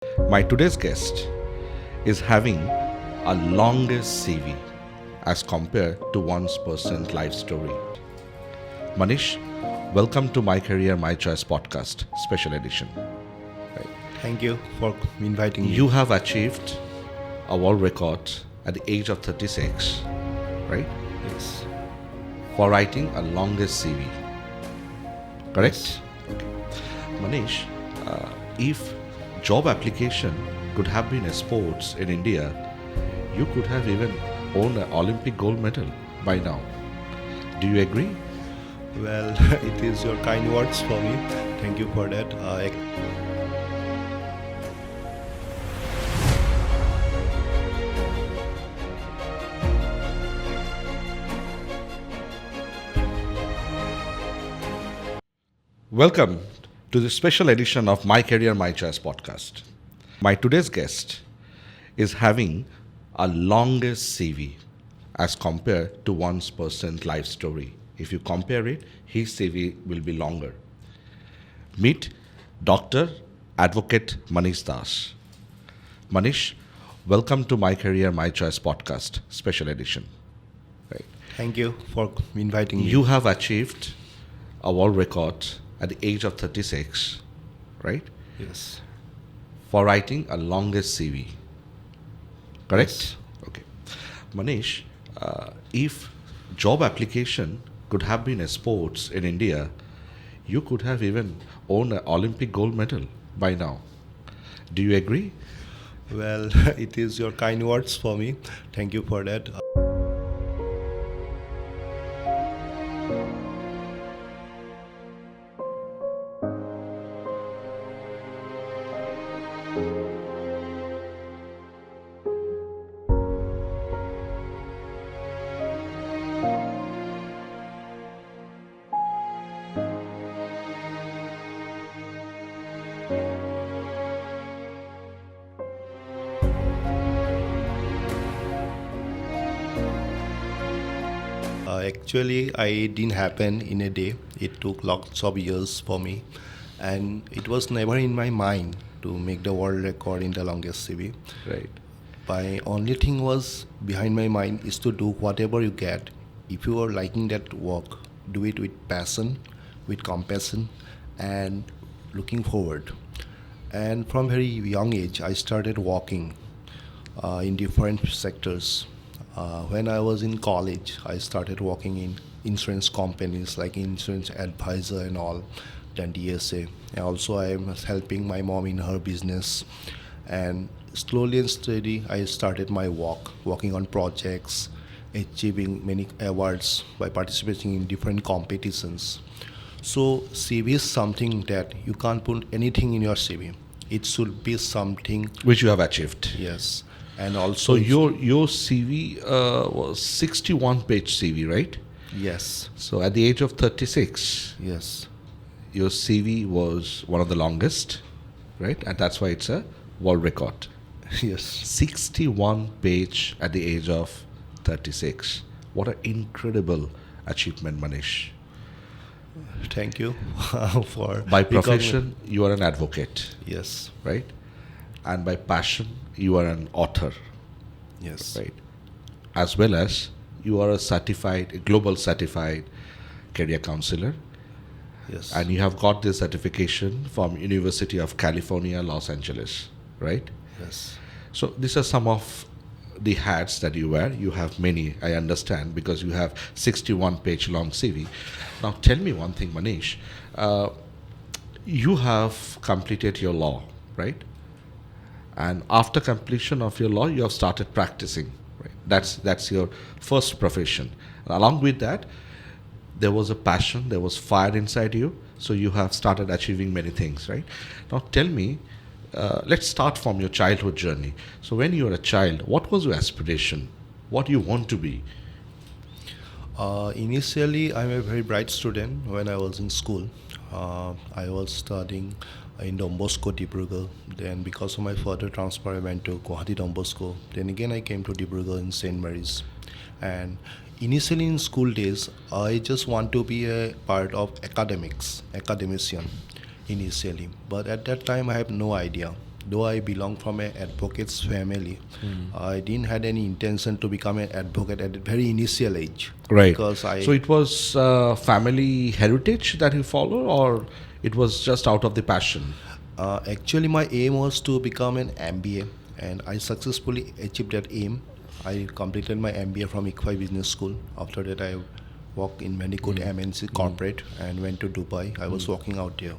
My today's guest is having a longest CV as compared to one's personal life story. Manish, welcome to My Career, My Choice podcast, special edition. Right. Thank you for inviting me. You have achieved a world record at the age of 36, right? Yes. For writing a longest CV, correct? Yes. Okay. Manish, if job application could have been a sports in India, you could have even won an Olympic gold medal by now. Do you agree? Well, it is your kind words for me. Thank you for that. Welcome to the special edition of My Career, My Choice podcast. My today's guest is having a longest CV as compared to one's personal life story. If you compare it, his CV will be longer. Meet Dr. Advocate Manish Das. Manish, welcome to My Career, My Choice podcast, special edition. Right. Thank you for inviting me. You have achieved a world record at the age of 36, right? Yes. For writing a longest CV, correct? Yes. Okay. Manish, if job application could have been a sports in India, you could have even won an Olympic gold medal by now. Do you agree? Well, it is your kind words for me. Thank you for that. Actually, I didn't happen in a day. It took lots of years for me, and it was never in my mind to make the world record in the longest CV. Right. My only thing was behind my mind is to do whatever you get. If you are liking that work, do it with passion, with compassion, and looking forward. And from very young age, I started working in different sectors. When I was in college, I started working in insurance companies like insurance advisor and all, then DSA. And also, I was helping my mom in her business. And slowly and steady, I started my work, working on projects, achieving many awards by participating in different competitions. So, CV is something that you can't put anything in your CV. It should be something, Which you have achieved. yes. And So also, your CV was 61 page CV, right? yes, So at the age of 36, yes, your CV was one of the longest, right? And that's why it's a world record. yes. 61 page at the age of 36. What an incredible achievement, Manish. Thank you for By recogni- profession, you are an advocate, Yes, right? And by passion, you are an author, yes, right? As well as you are a global certified career counselor, yes, and you have got this certification from University of California, Los Angeles, right? yes. So these are some of the hats that you wear. You have many, I understand, because you have 61 page long CV. Now tell me one thing, Manish. You have completed your law, right? And after completion of your law, you have started practicing, right? That's your first profession. And along with that, there was a passion, there was fire inside you, so you have started achieving many things, right? Now tell me, let's start from your childhood journey. So when you were a child, what was your aspiration? What do you want to be? Initially, I'm a very bright student. When I was in school, I was studying in Don Bosco, Dibrugarh. Then, because of my further transfer, I went to Guwahati Don Bosco. Then again, I came to Dibrugarh in St. Mary's. And initially in school days, I just want to be a part of academician initially. But at that time, I have no idea though I belong from an advocate's family, I didn't had any intention to become an advocate at a very initial age. Right. Because So it was family heritage that you follow, or it was just out of the passion? Actually, my aim was to become an MBA, and I successfully achieved that aim. I completed my MBA from ICFI Business School. After that, I worked in many good MNC corporate and went to Dubai. I was working out there.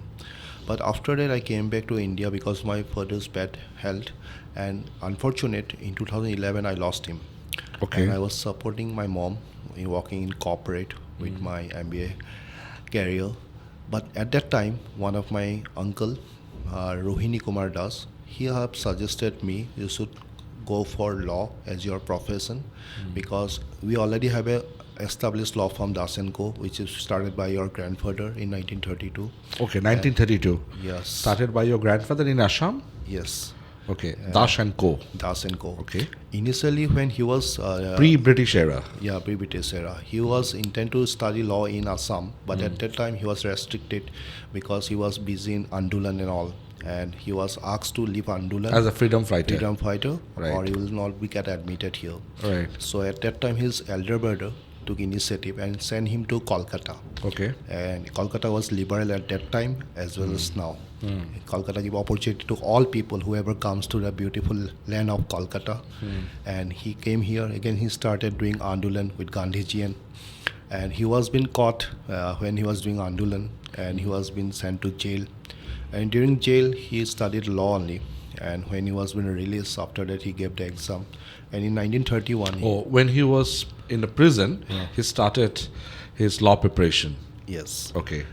But after that, I came back to India because my father's bad health, and unfortunate in 2011 I lost him. Okay. And I was supporting my mom in working in corporate with my MBA career. But at that time, one of my uncle, Rohini Kumar Das, he have suggested me you should go for law as your profession because we already have a established law firm Das & Co, which is started by your grandfather in 1932. Okay, 1932. Yes. Started by your grandfather in Assam? Yes. Okay, Dash and Co. Das & Co. Okay. Initially, when he was Pre-British era. yeah, pre-British era, he was intent to study law in Assam, but at that time he was restricted because he was busy in Andolan and all, and he was asked to leave Andolan As a freedom fighter. freedom fighter, Right. or he will not be get admitted here. Right. So at that time, his elder brother took initiative and sent him to Kolkata. Okay. And Kolkata was liberal at that time as well as now. Kolkata give opportunity to all people, whoever comes to the beautiful land of Kolkata. And he came here again. He started doing Andolan with Gandhiji, and he was been caught when he was doing Andolan, and he was been sent to jail. And during jail, he studied law only. And when he was been released, after that he gave the exam. And in 1931, When he was in the prison, he started his law preparation. yes. Okay.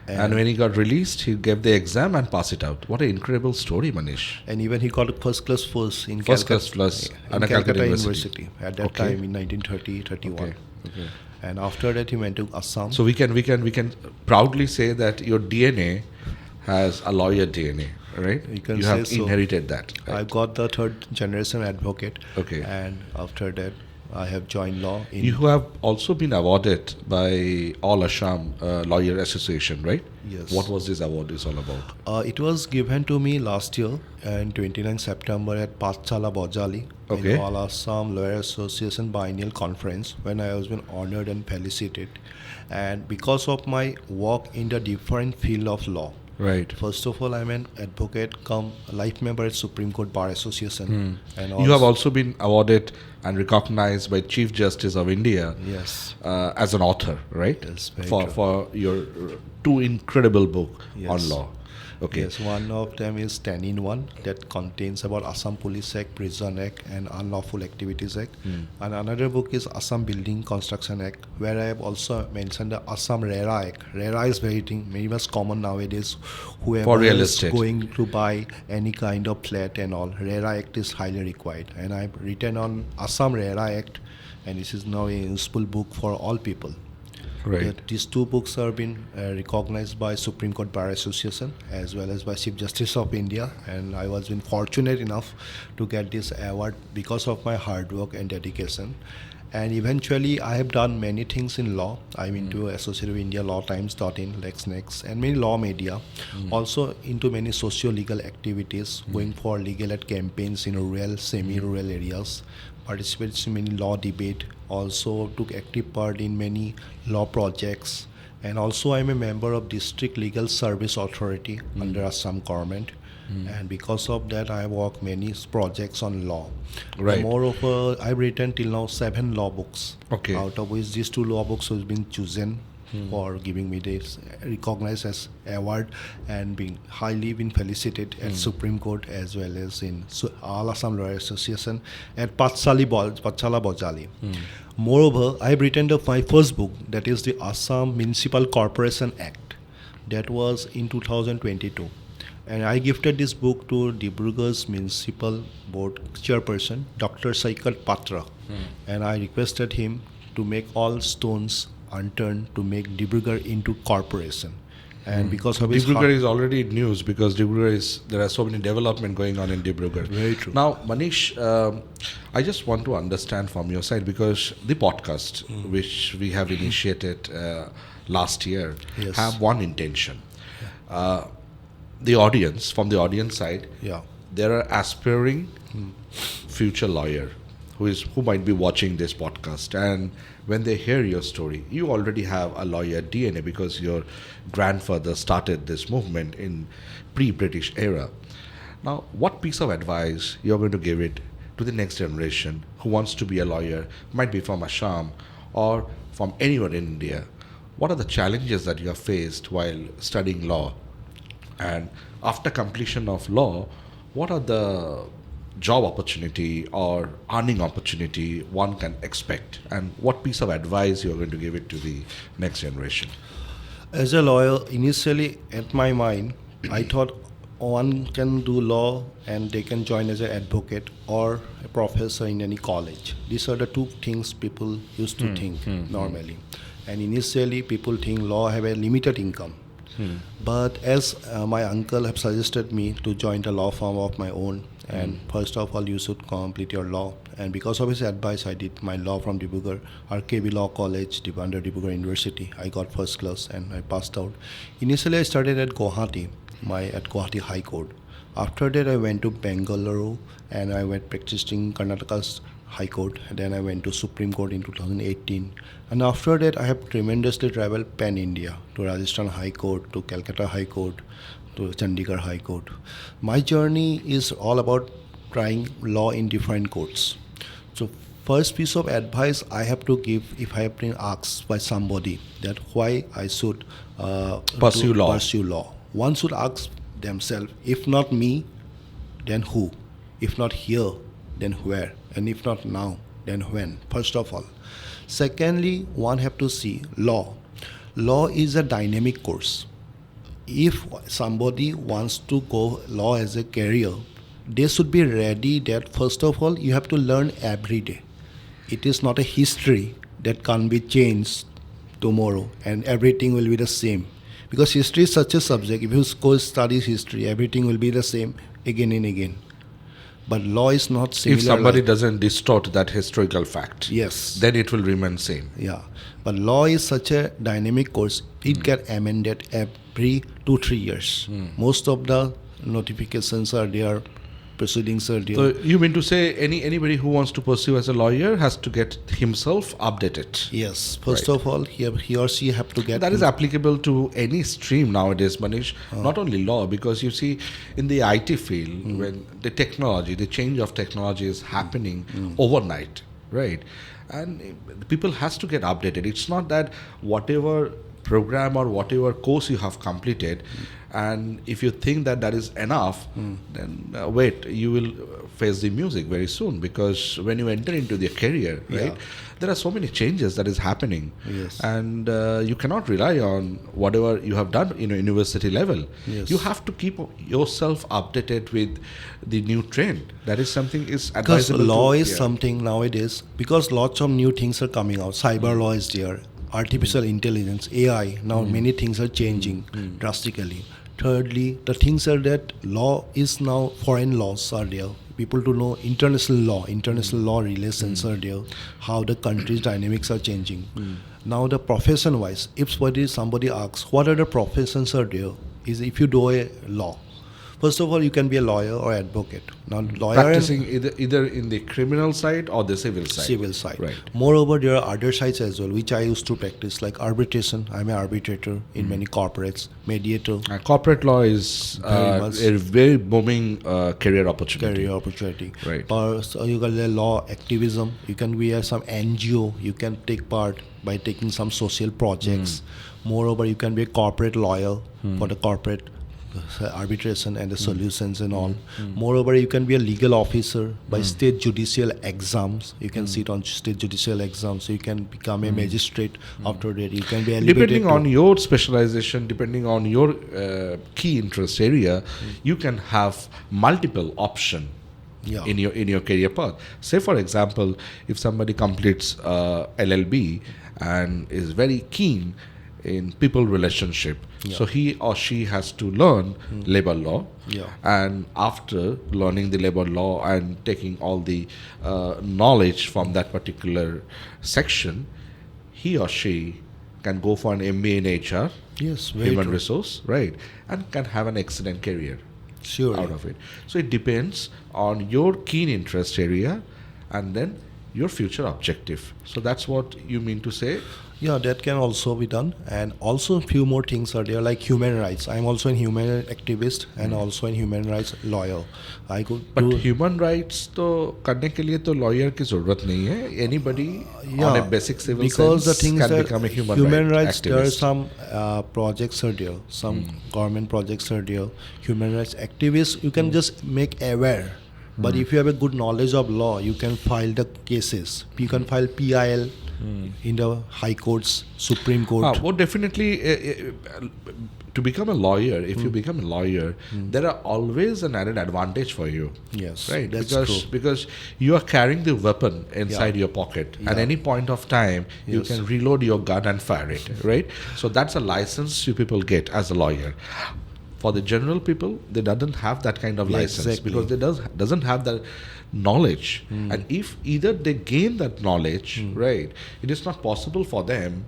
And when he got released, he gave the exam and passed it out. What an incredible story, Manish. And even he got a first class first in First Calcutta, class plus in Calcutta Calcutta University. University at that Okay. time in 1930-31. Okay. Okay. And after that he went to Assam. So we can proudly say that your DNA has a lawyer DNA, right? You can have say so. inherited that. I Right? got the third generation advocate. Okay. And after that I have joined law in You have also been awarded by All Assam Lawyer Association, right? Yes. What was this award is all about? it was given to me last year in 29 September at Pathchala Bojali Okay. in All Assam Lawyer Association Biennial Conference, when I was been honored and felicitated. And because of my work in the different field of law, Right. first of all, I'm an advocate come life member at Supreme Court Bar Association. And You have also been awarded and recognized by Chief Justice of India Yes. as an author, right? Yes, very for true. for your two incredible book on Yes. law. Okay. Yes, one of them is 10 in 1 that contains about Assam Police Act, Prison Act and Unlawful Activities Act. And another book is Assam Building Construction Act, where I have also mentioned the Assam RERA Act. RERA is very much common nowadays. Whoever For real is estate. going to buy any kind of flat and all, RERA Act is highly required. And I've written on Assam RERA Act, and this is now a useful book for all people. Right. That these two books are been recognized by Supreme Court Bar Association as well as by Chief Justice of India, and I was been fortunate enough to get this award because of my hard work and dedication. And eventually, I have done many things in law. I'm into Associated with India Law Times.in, LexNext, and many law media. Also into many socio-legal activities, going for legal aid campaigns in rural, semi-rural areas. Participated in many law debate. Also took active part in many law projects. And also I'm a member of District Legal Service Authority under Assam government. And because of that, I work many projects on law. Right. Moreover, I've written till now 7 law books. Okay. Out of which these 2 law books have been chosen for giving me this recognized as award and being highly been felicitated at Supreme Court as well as in All Assam Lawyer Association at Pathchala Bojali. Moreover, I've written my first book, that is the Assam Municipal Corporation Act. That was in 2022. And I gifted this book to Dibrugarh's Municipal Board Chairperson, Dr. Saikat Patra. And I requested him to make all stones unturned to make Dibrugarh into corporation. And because of his Dibrugarh is already in news because there are so many development going on in Dibrugarh. Very true. Now, Manish, I just want to understand from your side, because the podcast which we have initiated last year Yes. have one intention. The audience, from the audience side, Yeah. there are aspiring future lawyer who might be watching this podcast, and when they hear your story, you already have a lawyer DNA because your grandfather started this movement in pre-British era. Now, what piece of advice you're going to give it to the next generation who wants to be a lawyer, might be from Assam or from anywhere in India? What are the challenges that you have faced while studying law? And after completion of law, what are the job opportunity or earning opportunity one can expect? And what piece of advice you're going to give it to the next generation? As a lawyer, initially at my mind, I thought one can do law and they can join as an advocate or a professor in any college. These are the two things people used to think normally. And initially, people think law have a limited income. But as my uncle have suggested me to join the law firm of my own, and first of all, you should complete your law. And because of his advice, I did my law from Dibrugarh, RKB Law College, under Dibrugarh University. I got first class and I passed out. Initially, I started at Guwahati, at Guwahati High Court. After that, I went to Bengaluru and I went practicing Karnataka's High Court. And then I went to Supreme Court in 2018. And after that, I have tremendously traveled pan-India to Rajasthan High Court, to Calcutta High Court, to Chandigarh High Court. My journey is all about trying law in different courts. So first piece of advice I have to give, if I have been asked by somebody that why I should Pursue law. pursue law, one should ask themselves, if not me, then who? If not here, then where? And if not now, then when? First of all. Secondly, one have to see law. Law is a dynamic course. If somebody wants to go law as a career, they should be ready that first of all, you have to learn every day. It is not a history that can be changed tomorrow and everything will be the same. Because history is such a subject. If you go study history, everything will be the same again and again. But law is not similar. If somebody doesn't distort that historical fact, Yes. then it will remain same. Yeah. But law is such a dynamic course. It gets amended every 2-3 years. Most of the notifications are there, proceedings are there. So you mean to say anybody who wants to pursue as a lawyer has to get himself updated? Yes. First Right. of all, he or she have to get... That is applicable to any stream nowadays, Manish, not only law, because you see in the IT field, when the change of technology is happening overnight, right? And people has to get updated. It's not that whatever program or whatever course you have completed, and if you think that that is enough, then wait, you will face the music very soon, because when you enter into the career, right, Yeah. there are so many changes that is happening. Yes. And you cannot rely on whatever you have done in a university level. Yes. You have to keep yourself updated with the new trend. That is something is Because advisable. law to, is something nowadays, because lots of new things are coming out. Cyber law is there, artificial intelligence, AI. Now many things are changing drastically. Thirdly, the things are that law is now, foreign laws are there. People to know international law relations are there, how the country's dynamics are changing. Now the profession wise, if somebody asks, what are the professions are there, is if you do a law. First of all, you can be a lawyer or advocate. Now, lawyer practicing either in the criminal side or the civil and side. civil side. Right. Moreover, there are other sides as well, which I used to practice, like arbitration. I'm an arbitrator in many corporates, mediator, Corporate law is Very much. a very booming career opportunity. career opportunity. Right. So you got the law activism. You can be some NGO. You can take part by taking some social projects. Moreover, you can be a corporate lawyer for the corporate arbitration and the solutions and all. Moreover, you can be a legal officer by state judicial exams. You can sit on state judicial exams. So you can become a magistrate after that. You can be elevated Depending to- on your specialization, depending on your key interest area, you can have multiple option Yeah. in your career path. Say for example, if somebody completes LLB and is very keen in people relationship, so he or she has to learn labor law. Yeah. And after learning the labor law and taking all the knowledge from that particular section, he or she can go for an MBA in HR, Yes, very human true. resource, right, and can have an excellent career. Surely. out of it. So it depends on your keen interest area and then your future objective. So that's what you mean to say. Yeah, that can also be done. And also a few more things are there, like human rights. I'm also a human activist and also a human rights lawyer. I could But do, human rights तो करने के लिए तो lawyer की जरूरत नहीं है. Anybody on a basic civil because the sense thing is can that become a human rights, there are activist. some projects are there, some government projects are there. Human rights activists, you can just make aware. But if you have a good knowledge of law, you can file the cases. You can file PIL in the high courts, Supreme Court. Well, definitely, to become a lawyer, if you become a lawyer, there are always an added advantage for you. Yes, Right, that's because true. because you are carrying the weapon inside Yeah. your pocket. Yeah. At any point of time, you Yes. can reload your gun and fire it. Right, so that's a license you people get as a lawyer. For the general people, they doesn't have that kind of Yeah, license exactly. because they doesn't have the knowledge. And if either they gain that knowledge, right, it is not possible for them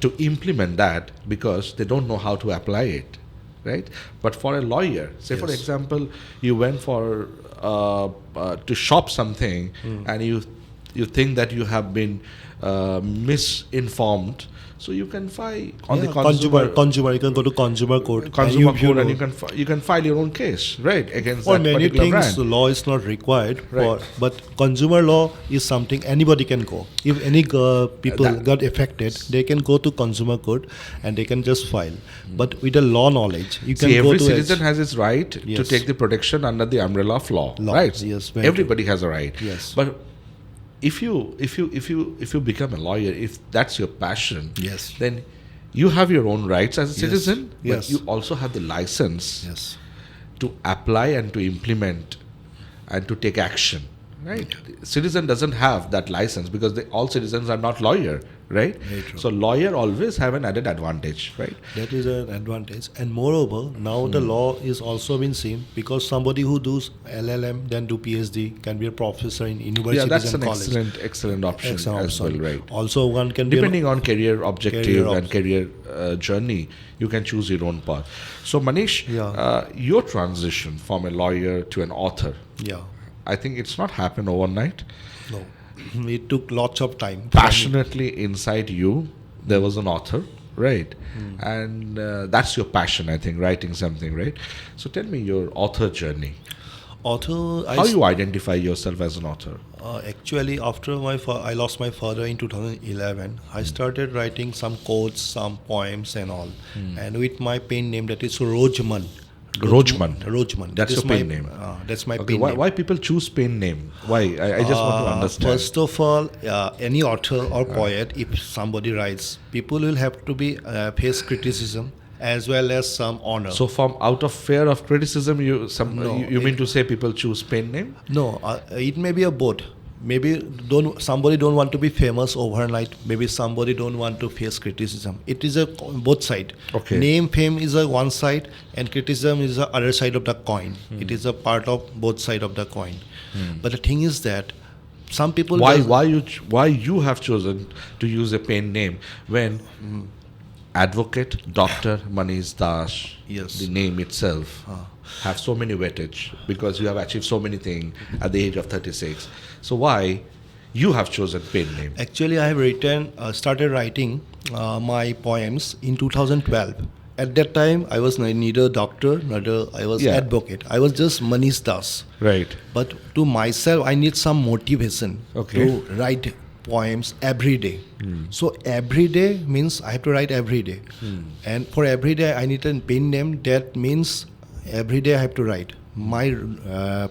to implement that because they don't know how to apply it, right? But for a lawyer, say for Yes. example, you went for to shop something and you think that you have been misinformed, so you can file on the consumer, you can go to consumer court. consumer and you court know, and you can file your own case, right, against for that many particular things, brand. the law is not required. Right. But consumer law is something anybody can go. If any people That- got affected, they can go to consumer court and they can just file. But with the law knowledge, you can See, go every to citizen has his right to Yes. take the protection under the umbrella of law, Law, right? yes, very Everybody has a right. Yes. But if you become a lawyer, if that's your passion, Yes. then you have your own rights as a Yes. citizen, Yes. but you also have the license Yes. to apply and to implement and to take action, right? Citizen doesn't have that license because all citizens are not lawyer, right? Very true. So lawyer always have an added advantage, right? That is an advantage. And moreover, now the law is also been seen because somebody who does LLM then do PhD can be a professor in universities Yeah, that's and an college. excellent option Excellent as option. well, right? Also, one can be Depending on career objective Career and career journey, you can choose your own path. So Manish, Yeah. your transition from a lawyer to an author, yeah. I think it's not happened overnight. No, it took lots of time. Passionately inside you, there was an author, right? And that's your passion, I think, writing something, right? So tell me your author journey. Author, How you identify yourself as an author? actually after I lost my father in 2011, I started writing some quotes, some poems, and all, and with my pen name that is Rojman. Rojman. Rojman. That's That is your pen my, name. That's my Okay, pen why, name. why people choose pen name? Why? I just want to understand. First of all, any author or poet, if somebody writes, people will have to be face criticism as well as some honor. So from out of fear of criticism, No, you mean to say people choose pen name? No, it may be a both. Maybe somebody don't want to be famous overnight. Maybe somebody don't want to face criticism. It is a both side. Okay. Name, fame is a one side, and criticism is the other side of the coin. It is a part of both side of the coin. But the thing is that some people Why you have chosen to use a pen name when advocate Dr. Manish Das, Yes. the name itself, have so many weightage because you have achieved so many things at the age of 36. So why you have chosen pen name? Actually, I have started writing my poems in 2012. At that time, I was neither doctor, neither I was Yeah. advocate. I was just Manish Das. Right. But to myself, I need some motivation Okay. to write poems every day. So every day means I have to write every day. And for every day, I need a pen name. That means every day I have to write. My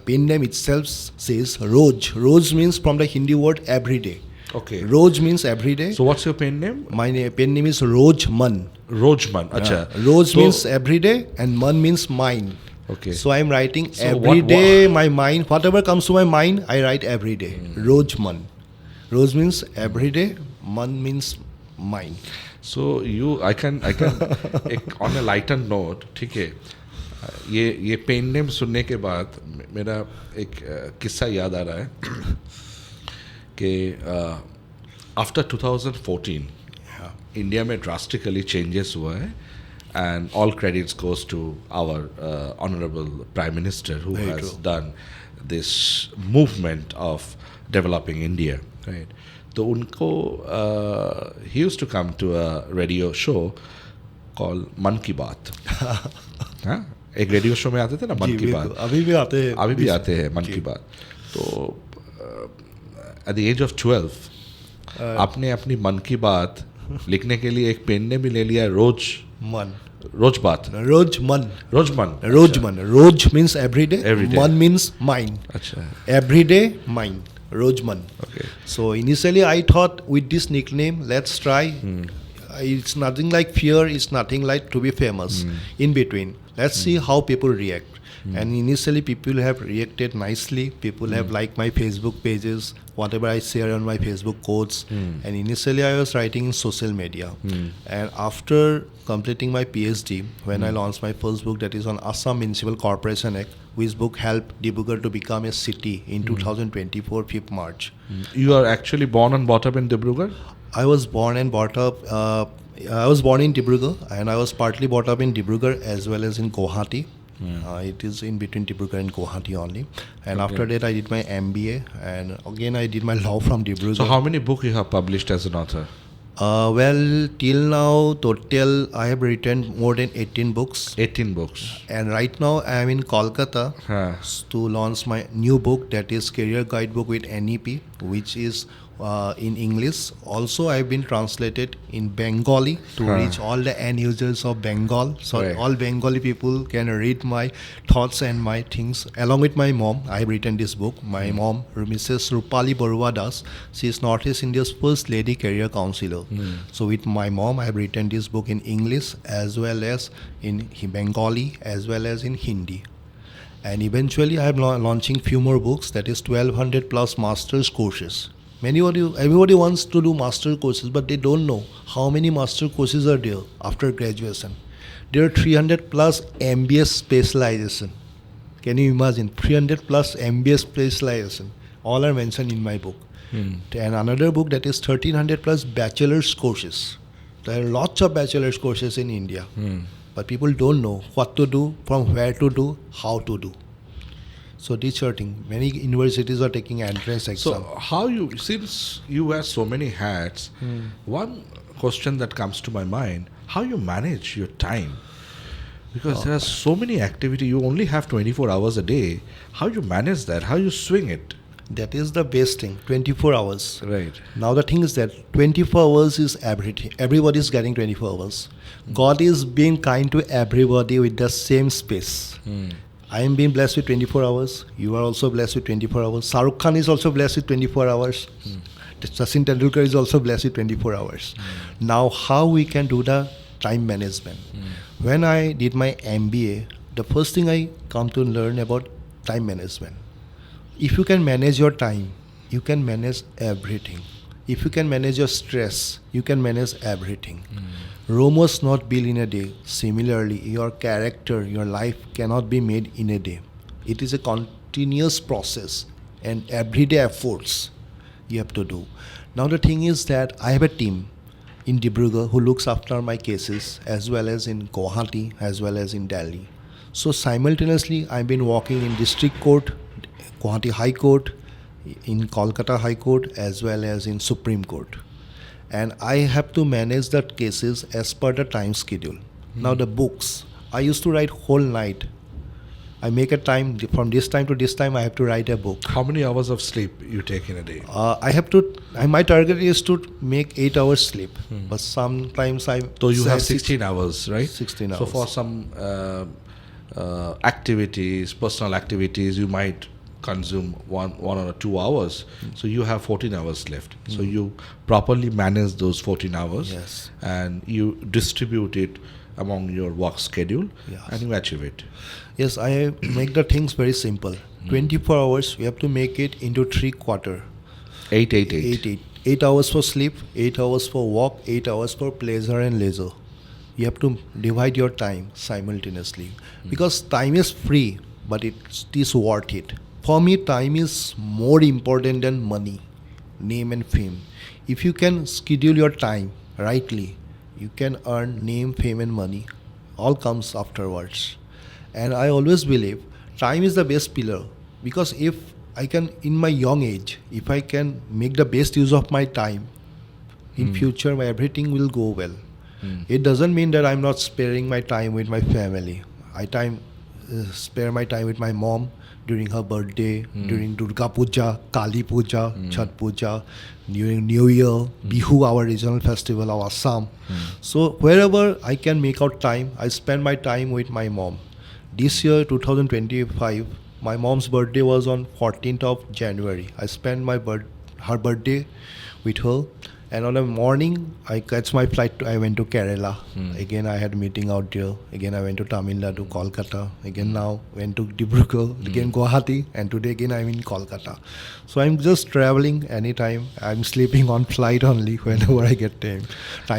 pen name itself says Roj. Roj means from the Hindi word every day. Okay. Roj means every day. So what's your pen name? My pen name is Rojman. Rojman. Acha. Roj So- means every day and Man means mind. Okay. So I'm writing So every what- day. My mind, whatever comes to my mind, I write every day. Rojman. Roj means every day. Man means mind. So I can on a lighter note, ठीक है, ये pen name सुनने के बाद मेरा एक किस्सा याद आ रहा है कि आफ्टर 2014 इंडिया में ड्रास्टिकली चेंजेस हुआ है and all credits goes to our honorable Prime Minister who Very has true. done this movement of developing India, right? तो उनको he used to come to a radio show called मन की बात. हाँ, एक radio show में आते थे ना मन जी, की बिल्कुल. बात. अभी भी आते हैं. अभी भी आते हैं मन की बात. तो at the age of 12 आपने अपनी मन की बात लिखने के लिए एक पेन ने भी ले लिया मन. रोज बात. Rojman. रोजमन. Rojman. Roj means every day. Every day. Man means mine. अच्छा. Every day, mine. Rojman. Okay. So initially I thought with this nickname, let's try. It's nothing like fear, it's nothing like to be famous. In between. Let's see how people react. And initially people have reacted nicely. People have liked my Facebook pages, whatever I share on my Facebook quotes. And initially I was writing in social media. And after completing my PhD, when I launched my first book, that is on Assam Municipal Corporation Act, which book helped Dibrugarh to become a city in 2024, 5th March. You are actually born and brought up in Dibrugarh? I was born and brought up. I was born in Dibrugarh, and I was partly brought up in Dibrugarh as well as in Guwahati. It is in between Dibrugarh and Guwahati only. And after that, I did my MBA, and again I did my law from Dibrugarh. So how many books you have published as an author? Well, till now, total I have written more than 18 books. 18 books. And right now, I am in Kolkata to launch my new book, that is Career Guidebook with NEP, which is in English. Also, I've been translated in Bengali to reach all the end users of Bengal. So Right. all Bengali people can read my thoughts and my things. Along with my mom, I've written this book. My mom, Mrs. Rupali Barua Das, she is Northeast India's first lady career counselor. So with my mom, I've written this book in English as well as in Bengali as well as in Hindi. And eventually, I'm launching few more books. That is 1200 plus master's courses. Everybody wants to do master courses, but they don't know how many master courses are there after graduation. There are 300 plus MBS specialization. Can you imagine? 300 plus MBS specialization. All are mentioned in my book. And another book, that is 1300 plus bachelor's courses. There are lots of bachelor's courses in India. But people don't know what to do, from where to do, how to do. So these are things. Many universities are taking entrance exam. So how you, since you wear so many hats, one question that comes to my mind, how you manage your time? Because there are so many activities, you only have 24 hours a day. How you manage that? How you swing it? That is the best thing, 24 hours. Right. Now the thing is that 24 hours is everything. Everybody is getting 24 hours. God is being kind to everybody with the same space. I am being blessed with 24 hours. You are also blessed with 24 hours. Shahrukh Khan is also blessed with 24 hours. Sachin Tendulkar is also blessed with 24 hours. Now how we can do the time management? When I did my MBA, the first thing I come to learn about time management. If you can manage your time, you can manage everything. If you can manage your stress, you can manage everything. Rome was not built in a day. Similarly, your character, your life cannot be made in a day. It is a continuous process and everyday efforts you have to do. Now the thing is that I have a team in Dibrugarh who looks after my cases, as well as in Guwahati, as well as in Delhi. So simultaneously, I've been working in District Court, Guwahati High Court, in Kolkata High Court, as well as in Supreme Court. And I have to manage the cases as per the time schedule. Now the books, I used to write whole night. I make a time, from this time to this time I have to write a book. How many hours of sleep you take in a day? My target is to make 8 hours sleep. But sometimes So you have 16 hours, right? 16 hours. So for some activities, personal activities, you might consume one or 2 hours. So you have 14 hours left. So you properly manage those 14 hours. Yes. And you distribute it among your work schedule. Yes. And you achieve it. Yes, I make the things very simple. 24 hours, we have to make it into 3 quarters. 8, 8, 8. 8 hours for sleep, 8 hours for walk, 8 hours for pleasure and leisure. You have to divide your time simultaneously. Because time is free, but it is worth it. For me, time is more important than money, name and fame. If you can schedule your time rightly, you can earn name, fame and money all comes afterwards. And I always believe time is the best pillar, because if I can, in my young age, if I can make the best use of my time, in future my everything will go well. It doesn't mean that I'm not sparing my time with my family. Spare my time with my mom during her birthday, during Durga Puja, Kali Puja, Chhat Puja, during New Year, Bihu, our regional festival of Assam. So wherever I can make out time, I spend my time with my mom. This year, 2025, my mom's birthday was on 14th of January. I spent her birthday with her. And on a morning, I catch my flight. I went to Kerala. Again, I had a meeting out there. Again, I went to Tamil Nadu, Kolkata. Again, now went to Dibrugarh. Again, Guwahati. And today again, I'm in Kolkata. So I'm just traveling anytime. I'm sleeping on flight only whenever I get time.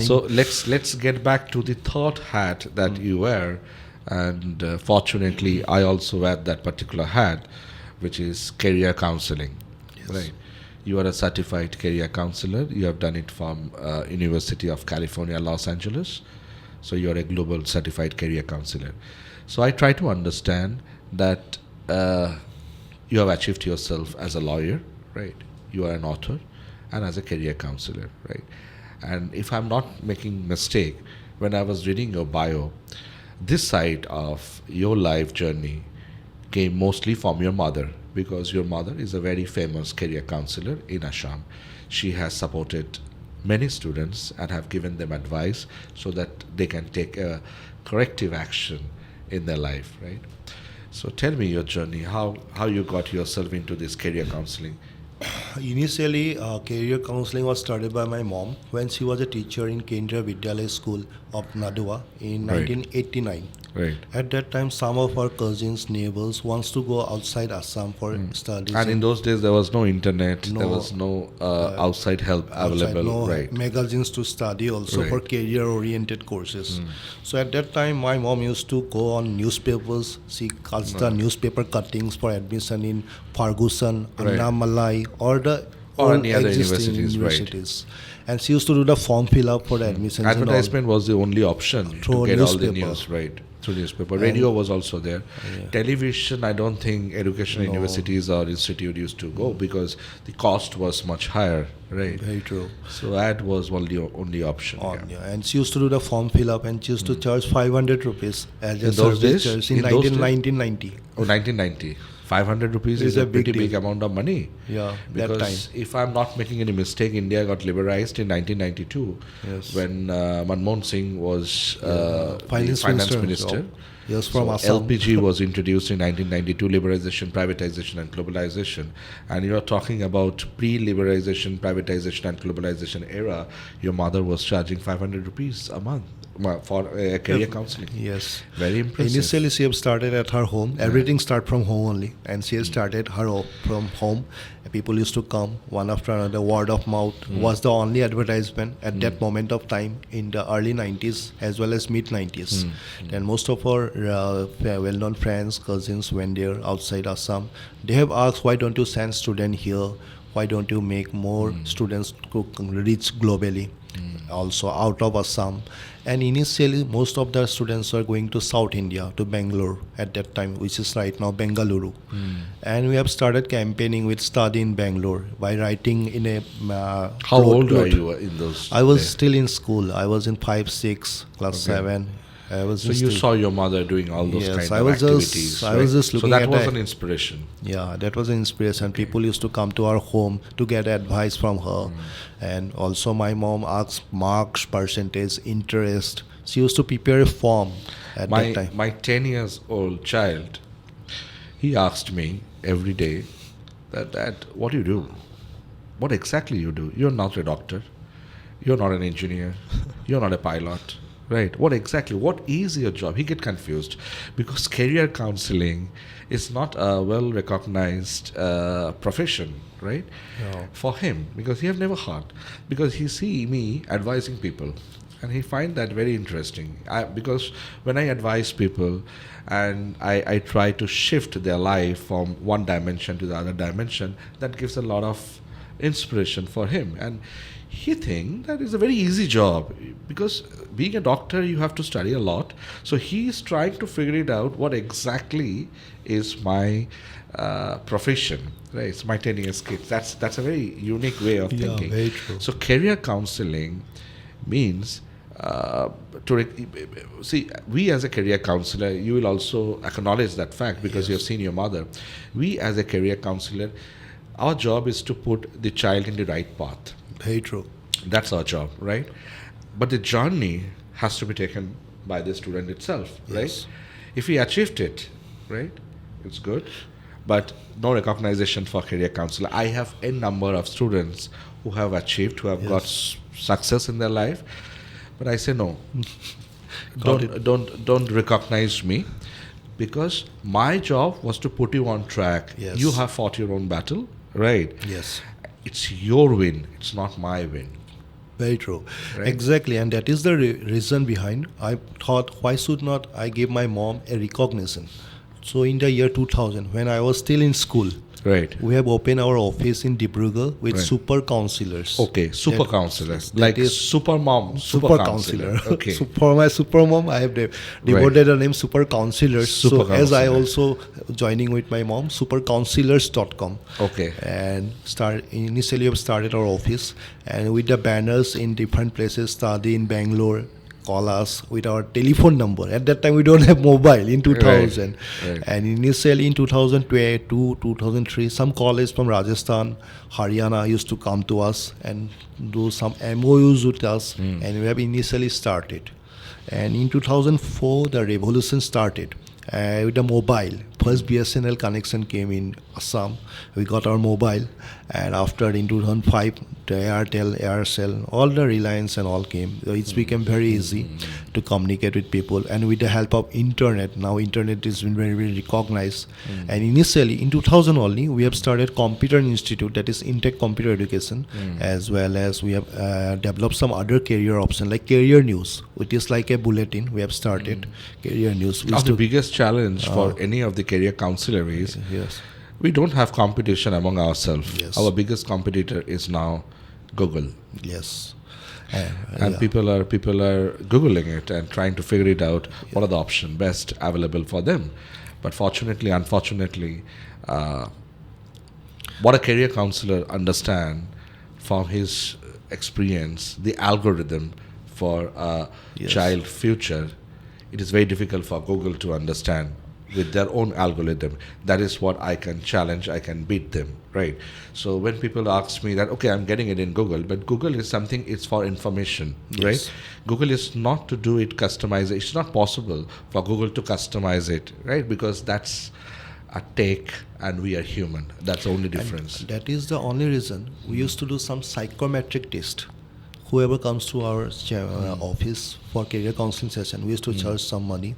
So let's get back to the third hat that you wear, and fortunately, I also wear that particular hat, which is career counseling. Yes. Right. You are a certified career counselor. You have done it from University of California, Los Angeles. So you are a global certified career counselor. So I try to understand that you have achieved yourself as a lawyer, right? You are an author, and as a career counselor, right? And if I'm not making mistake, when I was reading your bio, this side of your life journey came mostly from your mother, because your mother is a very famous career counselor in Assam. She has supported many students and have given them advice so that they can take a corrective action in their life, right? So tell me your journey, how you got yourself into this career counseling. Initially, career counseling was started by my mom when she was a teacher in Kendriya Vidyalaya School of Nadua in Right. 1989. Right. At that time, some of our cousins, neighbors wants to go outside Assam for studies. And in those days, there was no internet, there No, was no outside help outside, available, no right? magazines to study also for Right. career-oriented courses. So at that time, my mom used to go on newspapers. She cuts the newspaper cuttings for admission in Ferguson, Right. Annamalai, or the Or all any other existing universities, right. And she used to do the form fill up for the admissions. and all. Advertisement was the only option to Through get all the newspaper. news, right? Through newspaper. Radio was also there. Television, I don't think educational universities or institute used to go because the cost was much higher, right? Very true. So ad was only option. Yeah. And she used to do the form fill up, and she used to charge 500 rupees as a In those service days? charge In those days? 1990. Oh, 1990. 500 rupees It's is a a big pretty big deal. amount of money. Yeah, that time. Because if I'm not making any mistake, India got liberalized in 1992 Yes. when Manmohan Singh was the Finance finance Minister. minister. Yes, from So Assam. LPG was introduced in 1992, liberalization, privatization, and globalization. And you are talking about pre-liberalization, privatization, and globalization era. Your mother was charging 500 rupees a month for career counseling. Yes. Very impressive. Initially, she have started at her home. Everything start from home only, and she has started from home. People used to come one after another. Word of mouth was the only advertisement at that moment of time in the early 90s as well as mid 90s. Then most of our well-known friends, cousins, when they're outside Assam, they have asked, why don't you send students here? Why don't you make more students to reach globally? Also out of Assam. And initially, most of the students were going to South India, to Bangalore at that time, which is right now Bengaluru. And we have started campaigning with study in Bangalore by writing in a... How old were you in those I was days? still in school. I was in 5, 6, class 7. I was So you saw your mother doing all those Yes, kind I of was activities. just- I was just looking So that at was a- an inspiration. Yeah, that was an inspiration. People used to come to our home to get advice from her. And also my mom asked marks, percentage, interest. She used to prepare a form at that time. My 10 years old child, he asked me every day that what do you do? What exactly you do? You're not a doctor. You're not an engineer. You're not a pilot. Right. What is your job? He get confused because career counseling is not a well recognized profession, right? No. For him, because he have never heard, because he see me advising people and he find that very interesting. Because when I advise people and I try to shift their life from one dimension to the other dimension, that gives a lot of inspiration for him. And he think that is a very easy job, because being a doctor you have to study a lot. So he is trying to figure it out, what exactly is my profession, right? It's my 10 years kid. That's a very unique way of thinking. very true. So career counseling means see, we as a career counselor, you will also acknowledge that fact because you have seen your mother. We as a career counselor, our job is to put the child in the right path. Very true. That's our job, right? But the journey has to be taken by the student itself, Yes. right? If he achieved it, right, it's good, but no recognition for career counselor. I have a number of students who have achieved, who have got success in their life, but I say no. Don't recognize me, because my job was to put you on track. Yes. You have fought your own battle, right? Yes. It's your win. It's not my win. Very true. Right. Exactly, and that is the reason behind. I thought, why should not I give my mom a recognition? So in the year 2000, when I was still in school, Right. we have opened our office in Dibrugarh with Right. super counselors. Okay. Super That- counselor. that Like is super mom. Super counselor. Okay. For my super mom, I have devoted the name super counselors. Super So as I counselor. also joining with my mom, supercounselors.com. Okay. And initially we have started our office, and with the banners in different places, study in Bangalore, call us with our telephone number. At that time we don't have mobile in 2000. Right. And initially in 2002, 2003, some college from Rajasthan, Haryana used to come to us and do some MOUs with us, and we have initially started. And in 2004, the revolution started with the mobile. First BSNL connection came in Assam. We got our mobile, and after in 2005, the Airtel, Aircel, all the Reliance and all came. So it's become very easy to communicate with people, and with the help of internet, now internet is been very, very recognized. And initially in 2000 only, we have started Computer Institute, that is Intech Computer Education, as well as we have developed some other career option like Career News, which is like a bulletin. We have started Career News. We Now used the to- biggest challenge for any of the career counselor is Yes. we don't have competition among ourselves. Yes. Our biggest competitor is now Google. Yes. And people are googling it and trying to figure it out, what are the options best available for them. But fortunately, unfortunately, what a career counselor understand from his experience, the algorithm for a Yes. child future, it is very difficult for Google to understand with their own algorithm. That is what I can challenge, I can beat them, right? So when people ask me that, okay, I'm getting it in Google, but Google is something, it's for information, right? Yes. Google is not to do it customize. It's not possible for Google to customize it, right? Because that's a take and we are human. That's the only difference. That is the only reason we used to do some psychometric test. Whoever comes to our office for career counseling session, we used to charge some money,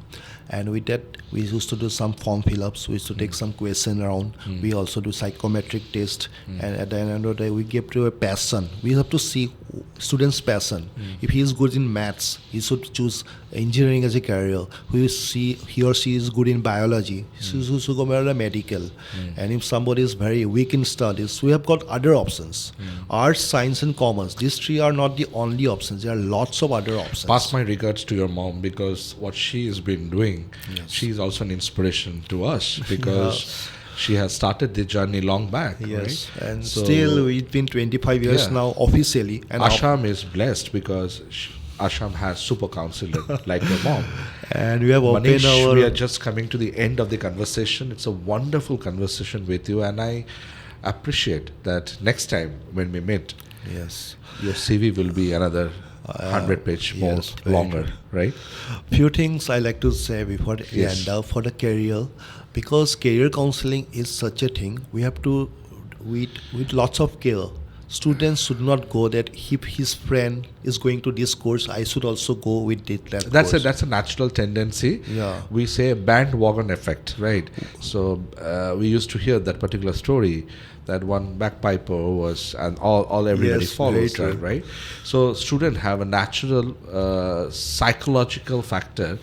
and with that we used to do some form fill-ups. We used to take some question around. We also do psychometric test, and at the end of the day we give to a passion. We have to see student's passion. If he is good in maths, he should choose engineering as a career. We see he or she is good in biology, he should go to medical. And if somebody is very weak in studies, we have got other options. Arts, science and commerce, these three are not the only options. There are lots of other options. Pass my regards to your mom, because what she has been doing, Yes. she is also an inspiration to us, because she has started the journey long back, Yes, right? and So still it's been 25 years Yeah. now officially. And Assam is blessed because Assam has super counselor like your mom. and we have opened Manish, our... we are just coming to the end of the conversation. It's a wonderful conversation with you, and I appreciate that next time when we meet, Yes. your CV will be another 100-page more yes, very longer, right? Few things I like to say before we Yes. end up for the career, because career counseling is such a thing. We have to with lots of care. Students should not go that if his friend is going to this course, I should also go with that course. That's a natural tendency. Yeah. We say bandwagon effect, right? So we used to hear that particular story, that one bagpiper was, and all everybody Yes, follows very that, true. right? So students have a natural psychological factor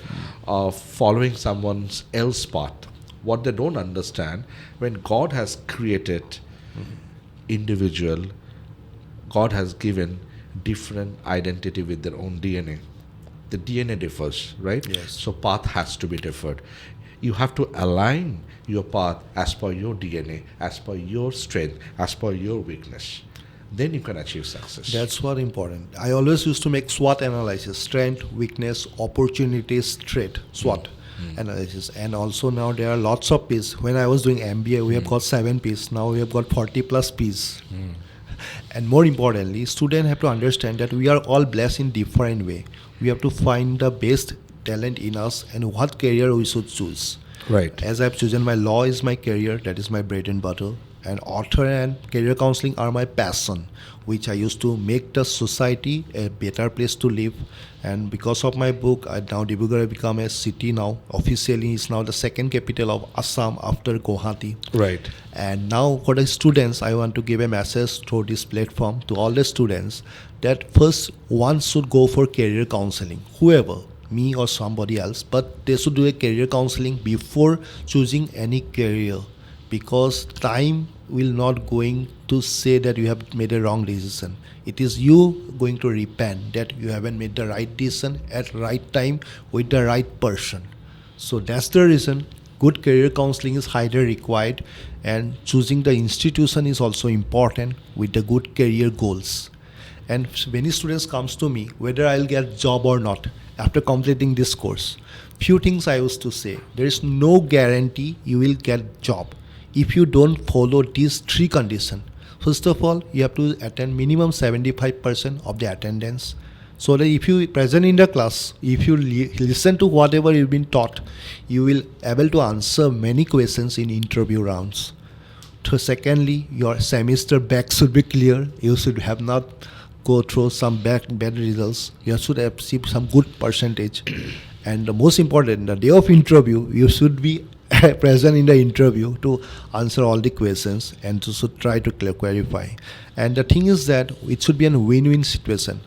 of following someone's else path. What they don't understand, when God has created individual, God has given different identity with their own DNA. The DNA differs, right? Yes. So path has to be differed. You have to align your path as per your DNA, as per your strength, as per your weakness. Then you can achieve success. That's what important. I always used to make SWOT analysis: strength, weakness, opportunities, threat. SWOT analysis. And also now there are lots of P's. When I was doing MBA, we have got 7 P's. Now we have got 40 plus P's. And more importantly, students have to understand that we are all blessed in different way. We have to find the best talent in us and what career we should choose. Right. As I've chosen my law is my career, that is my bread and butter, and author and career counseling are my passion, which I used to make the society a better place to live. And because of my book, now Dibrugarh has become a city now. Officially, it's now the second capital of Assam after Guwahati. Right. And now for the students, I want to give a message through this platform to all the students that first one should go for career counseling, whoever, me or somebody else, but they should do a career counseling before choosing any career, because time will not going to say that you have made a wrong decision. It is you going to repent that you haven't made the right decision at right time with the right person. So that's the reason good career counseling is highly required, and choosing the institution is also important with the good career goals. And many students comes to me whether I'll get job or not after completing this course. Few things I used to say: there is no guarantee you will get job if you don't follow these 3 conditions. First of all, you have to attend minimum 75% of the attendance, so that if you present in the class, if you listen to whatever you've been taught, you will able to answer many questions in interview rounds. So secondly, your semester back should be clear. You should have not go through some bad results. You should have achieved some good percentage. And the most important, the day of interview, you should be present in the interview to answer all the questions and to should try to clarify. And the thing is that it should be a win-win situation.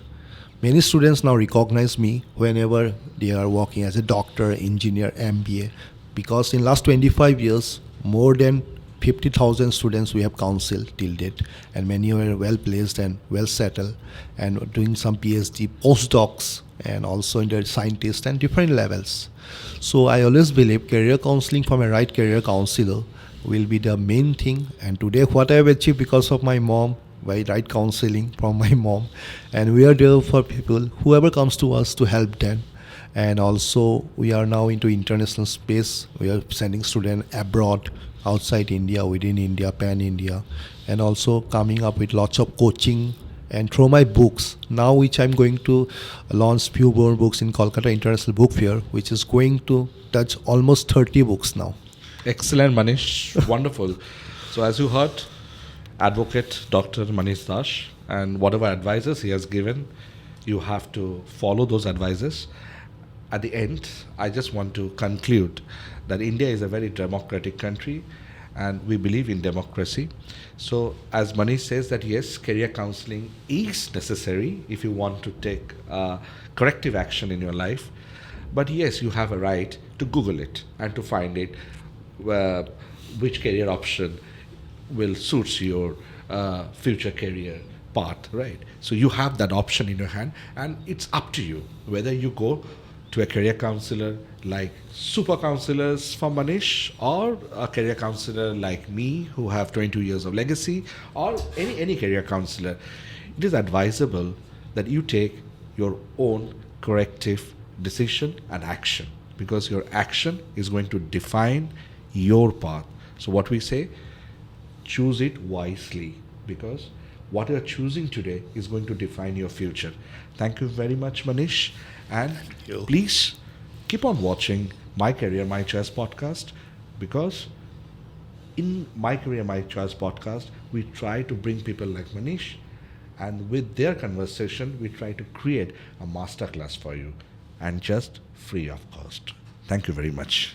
Many students now recognize me whenever they are working as a doctor, engineer, MBA, because in last 25 years, more than 50,000 students we have counseled till date, and many are well placed and well settled and doing some PhD, postdocs, and also in the scientists and different levels. So I always believe career counseling from a right career counselor will be the main thing. And today what I have achieved because of my mom, by right counseling from my mom, and we are there for people, whoever comes to us, to help them. And also we are now into international space. We are sending students abroad, outside India, within India, pan-India, and also coming up with lots of coaching. And through my books now, which I'm going to launch few more books in Kolkata International Book Fair, which is going to touch almost 30 books now. Excellent, Manish. Wonderful. So as you heard, Advocate Dr. Manish Dash, and whatever advices he has given, you have to follow those advices. At the end, I just want to conclude that India is a very democratic country and we believe in democracy. So as Manish says that yes, career counseling is necessary if you want to take corrective action in your life. But yes, you have a right to Google it and to find it, which career option will suits your future career path, right? So you have that option in your hand, and it's up to you whether you go to a career counselor like super counselors from Manish, or a career counselor like me who have 22 years of legacy, or any career counselor. It is advisable that you take your own corrective decision and action, because your action is going to define your path. So what we say, choose it wisely, because what you are choosing today is going to define your future. Thank you very much, Manish. And you. please keep on watching My Career, My Choice podcast, because in My Career, My Choice podcast, we try to bring people like Manish, and with their conversation, we try to create a masterclass for you, and just free of cost. Thank you very much.